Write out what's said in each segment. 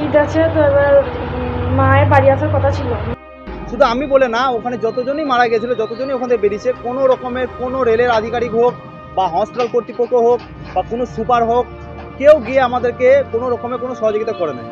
ঈদ আছে, তো এবার মায়ের বাড়ি আসার কথা ছিল। শুধু আমি বলে না, ওখানে যতজনই মারা গেছিলো, যতজনই ওখানে বেরিয়েছে, কোনো রকমের কোনো রেলের আধিকারিক হোক বা হসপিটাল কর্তৃপক্ষ হোক বা কোনো সুপার হোক, কেউ গিয়ে আমাদেরকে কোনো রকমের কোনো সহযোগিতা করে না।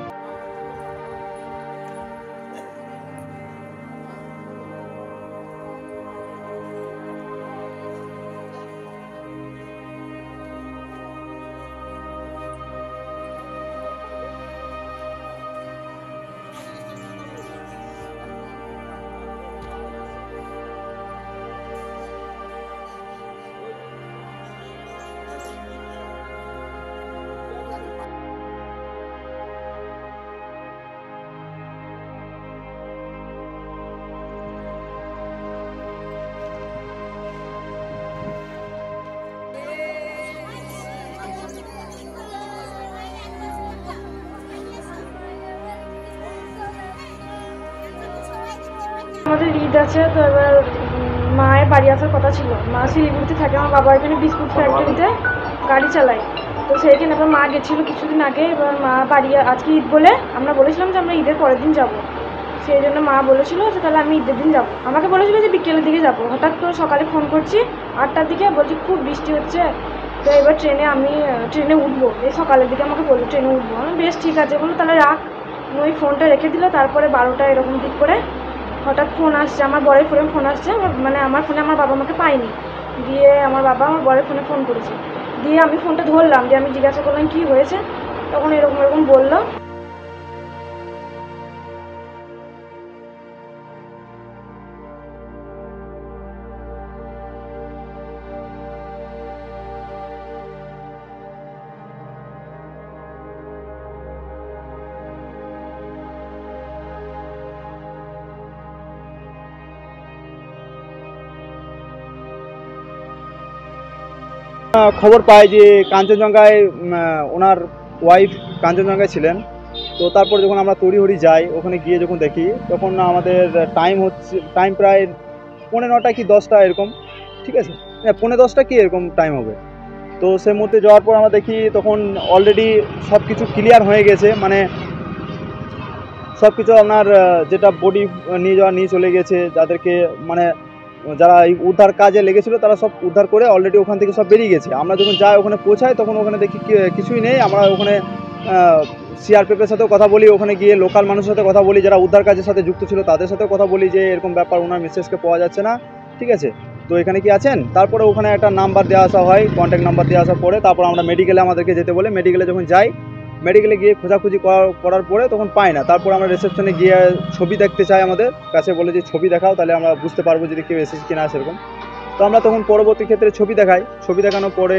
আমাদের ঈদ আছে, তো এবার মায়ের বাড়ি আসার কথা ছিল। মা শিলিগুড়িতে থাকে, আমার বাবা এখানে বিস্কুট ফ্যাক্টরিতে গাড়ি চালায়। তো সেইখানে এবার মা গেছিলো কিছুদিন আগে। এবার মা বাড়ি আজকে ঈদ বলে আমরা বলেছিলাম যে আমরা ঈদের পরের দিন যাব। সেই জন্য মা বলেছিল যে তাহলে আমি ঈদের দিন যাবো। আমাকে বলেছিল যে বিকেলের দিকে যাবো। হঠাৎ করে সকালে ফোন করছি 8টার দিকে, বলছি খুব বৃষ্টি হচ্ছে, তো এবার ট্রেনে উঠবো। এই সকালের দিকে আমাকে বললো ট্রেনে উঠবো। আমি বেশ ঠিক আছে বললো, তাহলে রাখ। ওই ফোনটা রেখে দিল। তারপরে 12টা এরকম দিক করে হঠাৎ ফোন আসছে, আমার বরের ফোনে ফোন আসছে। মানে আমার ফোনে আমার বাবা আমাকে পায়নি, দিয়ে আমার বাবা আমার বরের ফোনে ফোন করেছে। দিয়ে আমি ফোনটা ধরলাম, দিয়ে আমি জিজ্ঞাসা করলাম কী হয়েছে, তখন এরকম এরকম বললো। খবর পাই যে কাঞ্চনজঙ্ঘায় ওনার ওয়াইফ কাঞ্চনজঙ্ঘায় ছিলেন। তো তারপর যখন আমরা তড়িঘড়ি যাই, ওখানে গিয়ে যখন দেখি, তখন আমাদের টাইম প্রায় 9:45 কি 10টা এরকম, ঠিক আছে, 9:45 কি এরকম টাইম হবে। তো সে মুহূর্তে যাওয়ার পর আমরা দেখি তখন অলরেডি সব কিছু ক্লিয়ার হয়ে গেছে। মানে সব কিছু আপনার যেটা বডি নিয়ে চলে গেছে, যাদেরকে মানে যারা এই উদ্ধার কাজে লেগেছিল তারা সব উদ্ধার করে অলরেডি ওখান থেকে সব বেরিয়ে গেছে। আমরা যখন যাই ওখানে পৌঁছাই, তখন ওখানে দেখি কিছুই নেই। আমরা ওখানে সিআরপিএফের সাথেও কথা বলি, ওখানে গিয়ে লোকাল মানুষের সাথে কথা বলি, যারা উদ্ধার কাজের সাথে যুক্ত ছিল তাদের সাথেও কথা বলি যে এরকম ব্যাপার, ওনার মিসেসকে পাওয়া যাচ্ছে না, ঠিক আছে, তো এখানে কি আছেন। তারপরে ওখানে একটা নাম্বার দেওয়া আসা হয়, কন্ট্যাক্ট নাম্বার দেওয়া আসার পরে তারপর আমরা মেডিকেলে আমাদেরকে যেতে বলে। মেডিকেলে যখন যাই, মেডিকেলে গিয়ে খোঁজাখুঁজি করার পরে তখন পাই না। তারপর আমরা রিসেপশনে গিয়ে ছবি দেখতে চাই, আমাদের কাছে বলে যে ছবি দেখাও, তাহলে আমরা বুঝতে পারবো যদি কেউ এসেছে কিনা সেরকম। তো আমরা তখন পরবর্তী ক্ষেত্রে ছবি দেখাই। ছবি দেখানোর পরে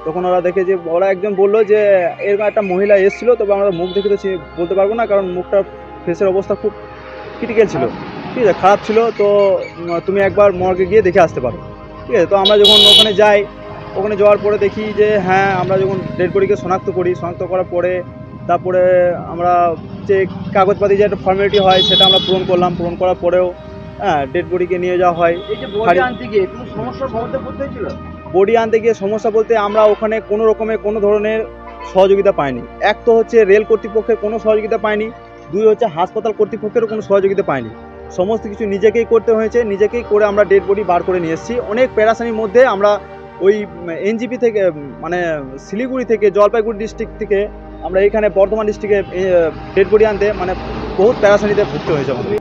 তখন ওরা দেখে যে ওরা একজন বললো যে এরকম একটা মহিলা এসেছিলো, তবে আমরা মুখ দেখে তো বলতে পারবো না, কারণ মুখটা ফেসের অবস্থা খুব ক্রিটিক্যাল ছিল, ঠিক আছে, খারাপ ছিল। তো তুমি একবার মর্গে গিয়ে দেখে আসতে পারো, ঠিক আছে। তো আমরা যখন ওখানে যাই, ওখানে যাওয়ার পরে দেখি যে হ্যাঁ, আমরা যখন ডেড বডিকে শনাক্ত করার পরে তারপরে আমরা যে কাগজপাতি যে একটা ফর্মালিটি হয় সেটা আমরা পূরণ করলাম। পূরণ করার পরেও হ্যাঁ, ডেড বডিকে নিয়ে যাওয়া হয়। বডি আনতে গিয়ে সমস্যা বলতে আমরা ওখানে কোনো রকমের কোনো ধরনের সহযোগিতা পাইনি। এক তো হচ্ছে রেল কর্তৃপক্ষের কোনো সহযোগিতা পাইনি, দুই হচ্ছে হাসপাতাল কর্তৃপক্ষেরও কোনো সহযোগিতা পাইনি। সমস্ত কিছু নিজেকেই করতে হয়েছে, নিজেকেই করে আমরা ডেড বডি বার করে নিয়ে এসেছি। অনেক প্যারাসানির মধ্যে আমরা ওই এনজিপি থেকে মানে শিলিগুড়ি থেকে, জলপাইগুড়ি ডিস্ট্রিক্ট থেকে আমরা এখানে বর্ধমান ডিস্ট্রিক্টে ডেড বডি আনতে মানে বহুত প্যারাসানিতে ভুগতে হয়েছে আমাদের।